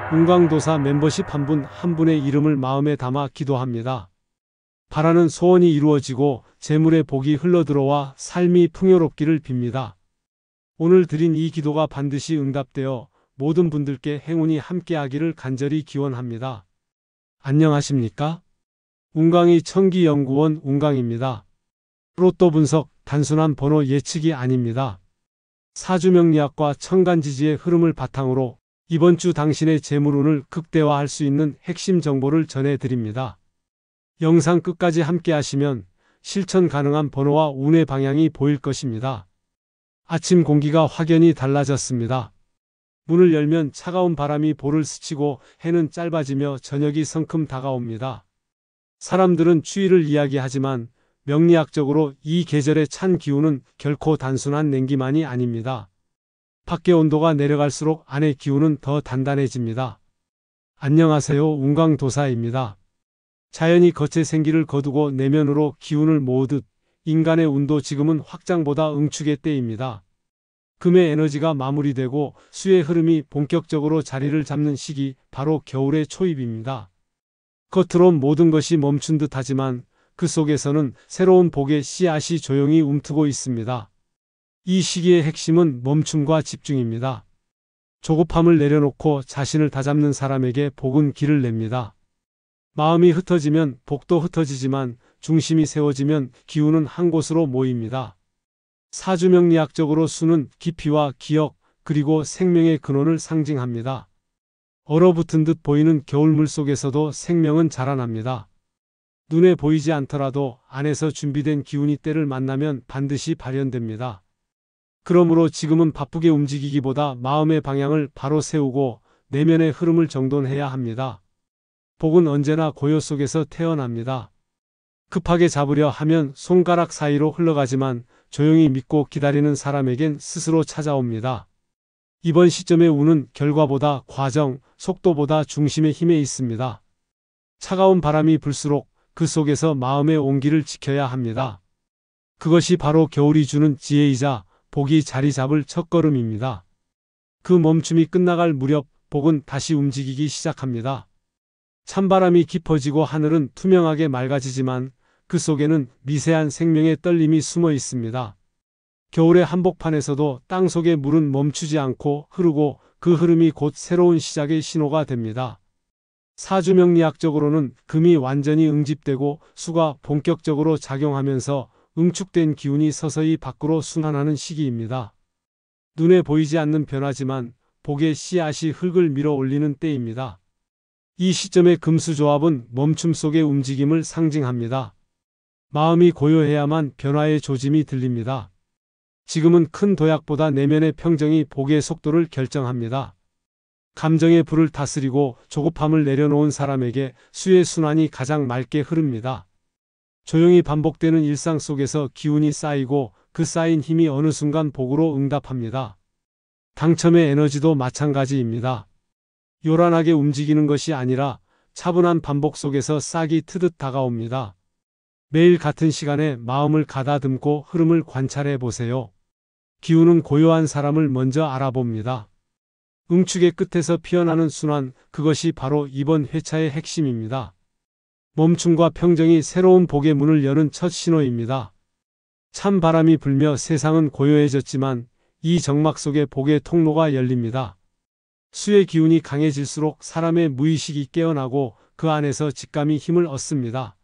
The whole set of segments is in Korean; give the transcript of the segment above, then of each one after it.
운강도사 멤버십 한 분 한 분의 이름을 마음에 담아 기도합니다. 바라는 소원이 이루어지고 재물의 복이 흘러들어와 삶이 풍요롭기를 빕니다. 오늘 드린 이 기도가 반드시 응답되어 모든 분들께 행운이 함께하기를 간절히 기원합니다. 안녕하십니까? 운강이 천기연구원 운강입니다. 로또 분석, 단순한 번호 예측이 아닙니다. 사주명리학과 천간지지의 흐름을 바탕으로 이번 주 당신의 재물운을 극대화할 수 있는 핵심 정보를 전해드립니다. 영상 끝까지 함께 하시면 실천 가능한 번호와 운의 방향이 보일 것입니다. 아침 공기가 확연히 달라졌습니다. 문을 열면 차가운 바람이 볼을 스치고 해는 짧아지며 저녁이 성큼 다가옵니다. 사람들은 추위를 이야기하지만 명리학적으로 이 계절의 찬 기운은 결코 단순한 냉기만이 아닙니다. 밖의 온도가 내려갈수록 안의 기운은 더 단단해집니다. 안녕하세요. 운강도사입니다. 자연이 겉의 생기를 거두고 내면으로 기운을 모으듯 인간의 운도 지금은 확장보다 응축의 때입니다. 금의 에너지가 마무리되고 수의 흐름이 본격적으로 자리를 잡는 시기, 바로 겨울의 초입입니다. 겉으론 모든 것이 멈춘 듯 하지만 그 속에서는 새로운 복의 씨앗이 조용히 움트고 있습니다. 이 시기의 핵심은 멈춤과 집중입니다. 조급함을 내려놓고 자신을 다잡는 사람에게 복은 길을 냅니다. 마음이 흩어지면 복도 흩어지지만 중심이 세워지면 기운은 한 곳으로 모입니다. 사주명리학적으로 수는 깊이와 기억, 그리고 생명의 근원을 상징합니다. 얼어붙은 듯 보이는 겨울물 속에서도 생명은 자라납니다. 눈에 보이지 않더라도 안에서 준비된 기운이 때를 만나면 반드시 발현됩니다. 그러므로 지금은 바쁘게 움직이기보다 마음의 방향을 바로 세우고 내면의 흐름을 정돈해야 합니다. 복은 언제나 고요 속에서 태어납니다. 급하게 잡으려 하면 손가락 사이로 흘러가지만 조용히 믿고 기다리는 사람에겐 스스로 찾아옵니다. 이번 시점의 운은 결과보다 과정, 속도보다 중심의 힘에 있습니다. 차가운 바람이 불수록 그 속에서 마음의 온기를 지켜야 합니다. 그것이 바로 겨울이 주는 지혜이자 복이 자리 잡을 첫걸음입니다. 그 멈춤이 끝나갈 무렵 복은 다시 움직이기 시작합니다. 찬바람이 깊어지고 하늘은 투명하게 맑아지지만 그 속에는 미세한 생명의 떨림이 숨어 있습니다. 겨울의 한복판에서도 땅속의 물은 멈추지 않고 흐르고 그 흐름이 곧 새로운 시작의 신호가 됩니다. 사주명리학적으로는 금이 완전히 응집되고 수가 본격적으로 작용하면서 응축된 기운이 서서히 밖으로 순환하는 시기입니다. 눈에 보이지 않는 변화지만 복의 씨앗이 흙을 밀어 올리는 때입니다. 이 시점의 금수조합은 멈춤 속의 움직임을 상징합니다. 마음이 고요해야만 변화의 조짐이 들립니다. 지금은 큰 도약보다 내면의 평정이 복의 속도를 결정합니다. 감정의 불을 다스리고 조급함을 내려놓은 사람에게 수의 순환이 가장 맑게 흐릅니다. 조용히 반복되는 일상 속에서 기운이 쌓이고 그 쌓인 힘이 어느 순간 복으로 응답합니다. 당첨의 에너지도 마찬가지입니다. 요란하게 움직이는 것이 아니라 차분한 반복 속에서 싹이 트듯 다가옵니다. 매일 같은 시간에 마음을 가다듬고 흐름을 관찰해 보세요. 기운은 고요한 사람을 먼저 알아봅니다. 응축의 끝에서 피어나는 순환, 그것이 바로 이번 회차의 핵심입니다. 멈춤과 평정이 새로운 복의 문을 여는 첫 신호입니다. 찬 바람이 불며 세상은 고요해졌지만 이 정막 속에 복의 통로가 열립니다. 수의 기운이 강해질수록 사람의 무의식이 깨어나고 그 안에서 직감이 힘을 얻습니다.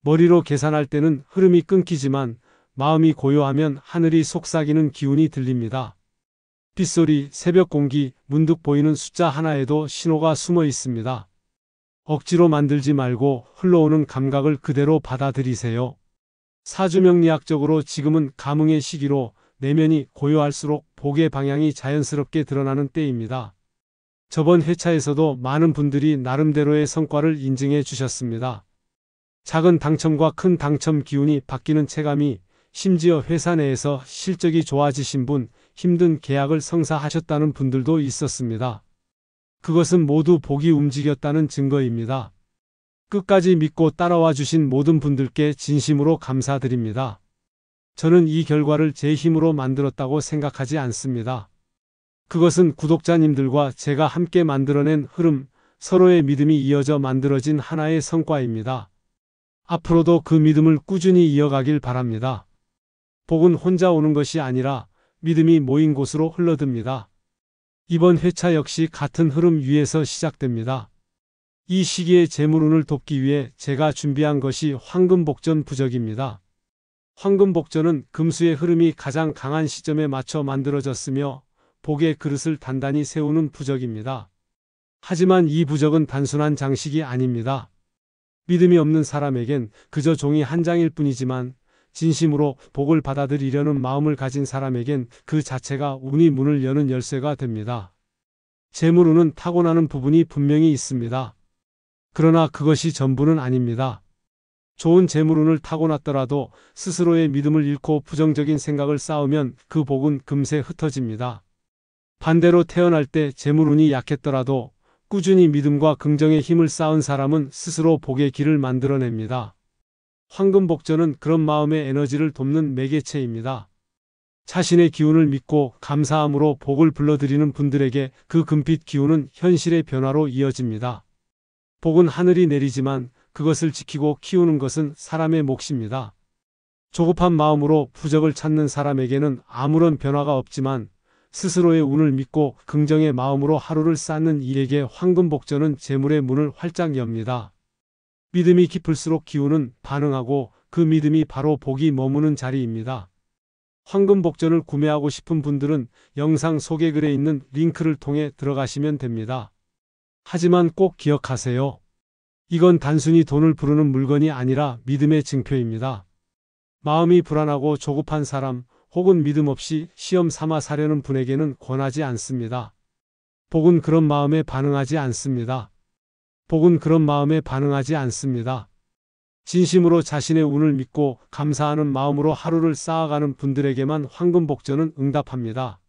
머리로 계산할 때는 흐름이 끊기지만 마음이 고요하면 하늘이 속삭이는 기운이 들립니다. 빗소리, 새벽 공기, 문득 보이는 숫자 하나에도 신호가 숨어 있습니다. 억지로 만들지 말고 흘러오는 감각을 그대로 받아들이세요. 사주명리학적으로 지금은 감흥의 시기로 내면이 고요할수록 복의 방향이 자연스럽게 드러나는 때입니다. 저번 회차에서도 많은 분들이 나름대로의 성과를 인증해 주셨습니다. 작은 당첨과 큰 당첨 기운이 바뀌는 체감이, 심지어 회사 내에서 실적이 좋아지신 분, 힘든 계약을 성사하셨다는 분들도 있었습니다. 그것은 모두 복이 움직였다는 증거입니다. 끝까지 믿고 따라와 주신 모든 분들께 진심으로 감사드립니다. 저는 이 결과를 제 힘으로 만들었다고 생각하지 않습니다. 그것은 구독자님들과 제가 함께 만들어낸 흐름, 서로의 믿음이 이어져 만들어진 하나의 성과입니다. 앞으로도 그 믿음을 꾸준히 이어가길 바랍니다. 복은 혼자 오는 것이 아니라 믿음이 모인 곳으로 흘러듭니다. 이번 회차 역시 같은 흐름 위에서 시작됩니다. 이 시기에 재물운을 돕기 위해 제가 준비한 것이 황금복전 부적입니다. 황금복전은 금수의 흐름이 가장 강한 시점에 맞춰 만들어졌으며 복의 그릇을 단단히 세우는 부적입니다. 하지만 이 부적은 단순한 장식이 아닙니다. 믿음이 없는 사람에겐 그저 종이 한 장일 뿐이지만 진심으로 복을 받아들이려는 마음을 가진 사람에겐 그 자체가 운이 문을 여는 열쇠가 됩니다. 재물운은 타고나는 부분이 분명히 있습니다. 그러나 그것이 전부는 아닙니다. 좋은 재물운을 타고났더라도 스스로의 믿음을 잃고 부정적인 생각을 쌓으면 그 복은 금세 흩어집니다. 반대로 태어날 때 재물운이 약했더라도 꾸준히 믿음과 긍정의 힘을 쌓은 사람은 스스로 복의 길을 만들어냅니다. 황금복전은 그런 마음의 에너지를 돕는 매개체입니다. 자신의 기운을 믿고 감사함으로 복을 불러들이는 분들에게 그 금빛 기운은 현실의 변화로 이어집니다. 복은 하늘이 내리지만 그것을 지키고 키우는 것은 사람의 몫입니다. 조급한 마음으로 부적을 찾는 사람에게는 아무런 변화가 없지만 스스로의 운을 믿고 긍정의 마음으로 하루를 쌓는 이에게 황금복전은 재물의 문을 활짝 엽니다. 믿음이 깊을수록 기운은 반응하고 그 믿음이 바로 복이 머무는 자리입니다. 황금복전을 구매하고 싶은 분들은 영상 소개글에 있는 링크를 통해 들어가시면 됩니다. 하지만 꼭 기억하세요. 이건 단순히 돈을 부르는 물건이 아니라 믿음의 증표입니다. 마음이 불안하고 조급한 사람 혹은 믿음 없이 시험 삼아 사려는 분에게는 권하지 않습니다. 복은 그런 마음에 반응하지 않습니다. 복은 그런 마음에 반응하지 않습니다. 진심으로 자신의 운을 믿고 감사하는 마음으로 하루를 쌓아가는 분들에게만 황금복전은 응답합니다.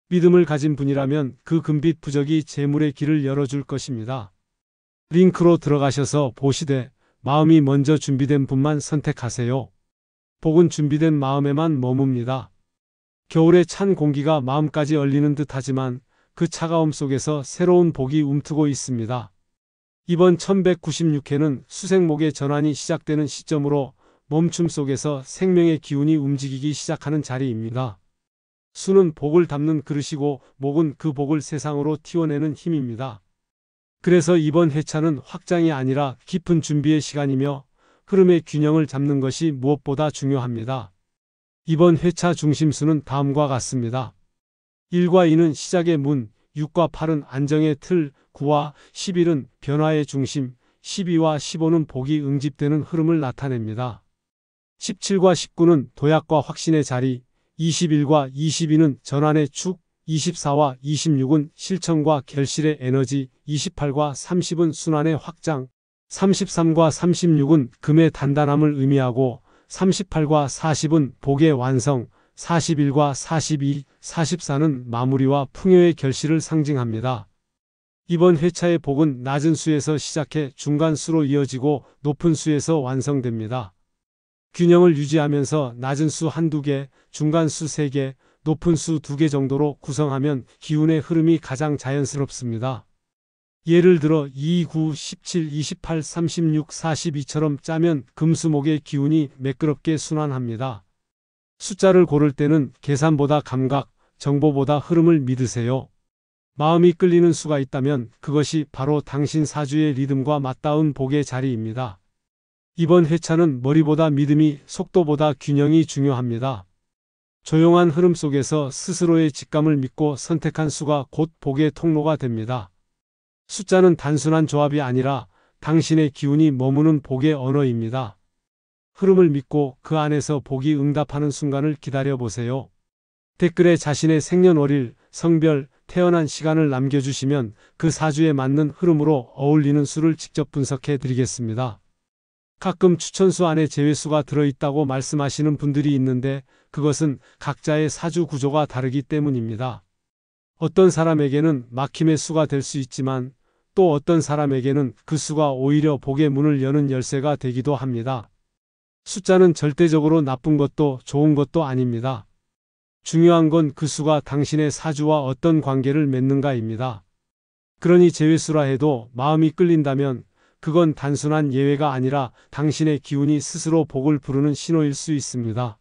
믿음을 가진 분이라면 그 금빛 부적이 재물의 길을 열어줄 것입니다. 링크로 들어가셔서 보시되 마음이 먼저 준비된 분만 선택하세요. 복은 준비된 마음에만 머뭅니다. 겨울의 찬 공기가 마음까지 얼리는 듯하지만 그 차가움 속에서 새로운 복이 움트고 있습니다. 이번 1196회는 수생목의 전환이 시작되는 시점으로 멈춤 속에서 생명의 기운이 움직이기 시작하는 자리입니다. 수는 복을 담는 그릇이고 목은 그 복을 세상으로 튀어내는 힘입니다. 그래서 이번 회차는 확장이 아니라 깊은 준비의 시간이며 흐름의 균형을 잡는 것이 무엇보다 중요합니다. 이번 회차 중심수는 다음과 같습니다. 1과 2는 시작의 문, 6과 8은 안정의 틀, 9와 11은 변화의 중심, 12와 15는 복이 응집되는 흐름을 나타냅니다. 17과 19는 도약과 확신의 자리, 21과 22는 전환의 축, 24와 26은 실천과 결실의 에너지, 28과 30은 순환의 확장, 33과 36은 금의 단단함을 의미하고 38과 40은 복의 완성, 41과 42, 44는 마무리와 풍요의 결실을 상징합니다. 이번 회차의 복은 낮은 수에서 시작해 중간 수로 이어지고 높은 수에서 완성됩니다. 균형을 유지하면서 낮은 수 한두 개, 중간 수 3개, 높은 수 2개 정도로 구성하면 기운의 흐름이 가장 자연스럽습니다. 예를 들어 2, 9, 17, 28, 36, 42처럼 짜면 금수목의 기운이 매끄럽게 순환합니다. 숫자를 고를 때는 계산보다 감각, 정보보다 흐름을 믿으세요. 마음이 끌리는 수가 있다면 그것이 바로 당신 사주의 리듬과 맞닿은 복의 자리입니다. 이번 회차는 머리보다 믿음이, 속도보다 균형이 중요합니다. 조용한 흐름 속에서 스스로의 직감을 믿고 선택한 수가 곧 복의 통로가 됩니다. 숫자는 단순한 조합이 아니라 당신의 기운이 머무는 복의 언어입니다. 흐름을 믿고 그 안에서 복이 응답하는 순간을 기다려보세요. 댓글에 자신의 생년월일, 성별, 태어난 시간을 남겨주시면 그 사주에 맞는 흐름으로 어울리는 수를 직접 분석해 드리겠습니다. 가끔 추천수 안에 제외수가 들어있다고 말씀하시는 분들이 있는데 그것은 각자의 사주 구조가 다르기 때문입니다. 어떤 사람에게는 막힘의 수가 될 수 있지만 또 어떤 사람에게는 그 수가 오히려 복의 문을 여는 열쇠가 되기도 합니다. 숫자는 절대적으로 나쁜 것도 좋은 것도 아닙니다. 중요한 건 그 수가 당신의 사주와 어떤 관계를 맺는가입니다. 그러니 재회수라 해도 마음이 끌린다면 그건 단순한 예외가 아니라 당신의 기운이 스스로 복을 부르는 신호일 수 있습니다.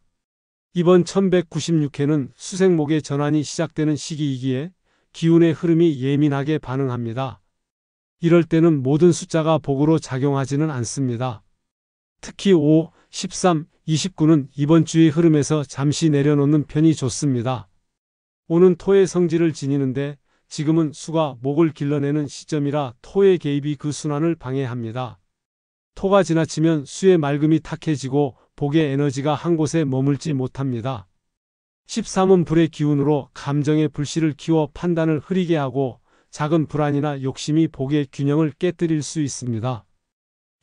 이번 1196회는 수생목의 전환이 시작되는 시기이기에 기운의 흐름이 예민하게 반응합니다. 이럴 때는 모든 숫자가 복으로 작용하지는 않습니다. 특히 5, 13, 29는 이번 주의 흐름에서 잠시 내려놓는 편이 좋습니다. 오는 토의 성질을 지니는데 지금은 수가 목을 길러내는 시점이라 토의 개입이 그 순환을 방해합니다. 토가 지나치면 수의 맑음이 탁해지고 복의 에너지가 한 곳에 머물지 못합니다. 13은 불의 기운으로 감정의 불씨를 키워 판단을 흐리게 하고 작은 불안이나 욕심이 복의 균형을 깨뜨릴 수 있습니다.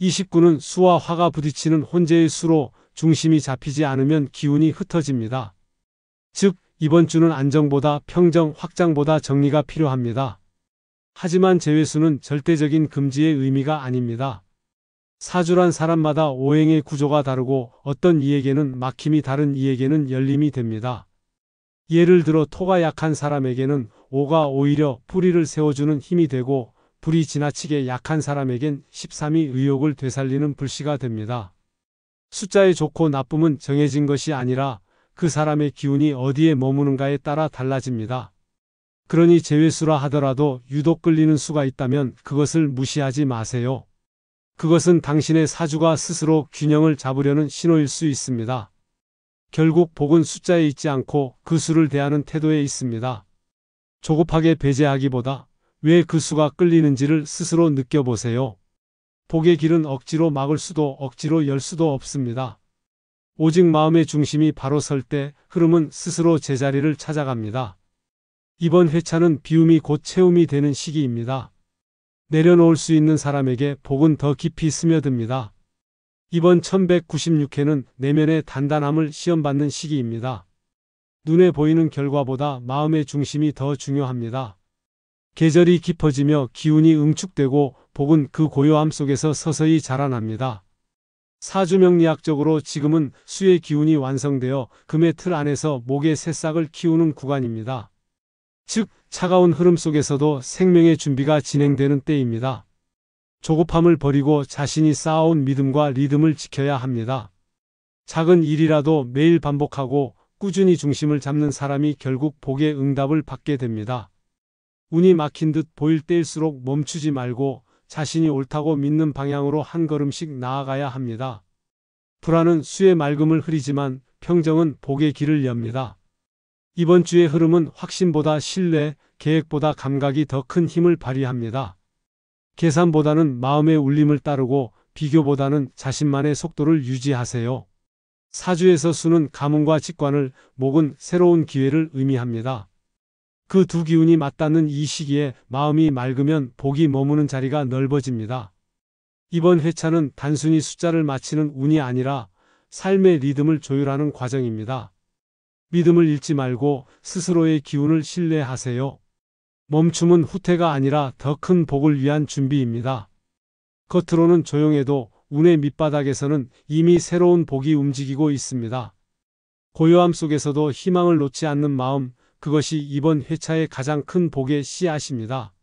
29는 수와 화가 부딪히는 혼재의 수로 중심이 잡히지 않으면 기운이 흩어집니다. 즉, 이번 주는 안정보다 평정, 확장보다 정리가 필요합니다. 하지만 재회수는 절대적인 금지의 의미가 아닙니다. 사주란 사람마다 오행의 구조가 다르고 어떤 이에게는 막힘이 다른 이에게는 열림이 됩니다. 예를 들어 토가 약한 사람에게는 5가 오히려 뿌리를 세워주는 힘이 되고 불이 지나치게 약한 사람에겐 13이 의욕을 되살리는 불씨가 됩니다. 숫자의 좋고 나쁨은 정해진 것이 아니라 그 사람의 기운이 어디에 머무는가에 따라 달라집니다. 그러니 재회수라 하더라도 유독 끌리는 수가 있다면 그것을 무시하지 마세요. 그것은 당신의 사주가 스스로 균형을 잡으려는 신호일 수 있습니다. 결국 복은 숫자에 있지 않고 그 수를 대하는 태도에 있습니다. 조급하게 배제하기보다 왜 그 수가 끌리는지를 스스로 느껴보세요. 복의 길은 억지로 막을 수도 억지로 열 수도 없습니다. 오직 마음의 중심이 바로 설 때 흐름은 스스로 제자리를 찾아갑니다. 이번 회차는 비움이 곧 채움이 되는 시기입니다. 내려놓을 수 있는 사람에게 복은 더 깊이 스며듭니다. 이번 1196회는 내면의 단단함을 시험받는 시기입니다. 눈에 보이는 결과보다 마음의 중심이 더 중요합니다. 계절이 깊어지며 기운이 응축되고 복은 그 고요함 속에서 서서히 자라납니다. 사주명리학적으로 지금은 수의 기운이 완성되어 금의 틀 안에서 목의 새싹을 키우는 구간입니다. 즉, 차가운 흐름 속에서도 생명의 준비가 진행되는 때입니다. 조급함을 버리고 자신이 쌓아온 믿음과 리듬을 지켜야 합니다. 작은 일이라도 매일 반복하고 꾸준히 중심을 잡는 사람이 결국 복의 응답을 받게 됩니다. 운이 막힌 듯 보일 때일수록 멈추지 말고 자신이 옳다고 믿는 방향으로 한 걸음씩 나아가야 합니다. 불안은 수의 맑음을 흐리지만 평정은 복의 길을 엽니다. 이번 주의 흐름은 확신보다 신뢰, 계획보다 감각이 더 큰 힘을 발휘합니다. 계산보다는 마음의 울림을 따르고 비교보다는 자신만의 속도를 유지하세요. 사주에서 수는 가문과 직관을, 목은 새로운 기회를 의미합니다. 그 두 기운이 맞닿는 이 시기에 마음이 맑으면 복이 머무는 자리가 넓어집니다. 이번 회차는 단순히 숫자를 맞히는 운이 아니라 삶의 리듬을 조율하는 과정입니다. 믿음을 잃지 말고 스스로의 기운을 신뢰하세요. 멈춤은 후퇴가 아니라 더 큰 복을 위한 준비입니다. 겉으로는 조용해도 운의 밑바닥에서는 이미 새로운 복이 움직이고 있습니다. 고요함 속에서도 희망을 놓지 않는 마음, 그것이 이번 회차의 가장 큰 복의 씨앗입니다.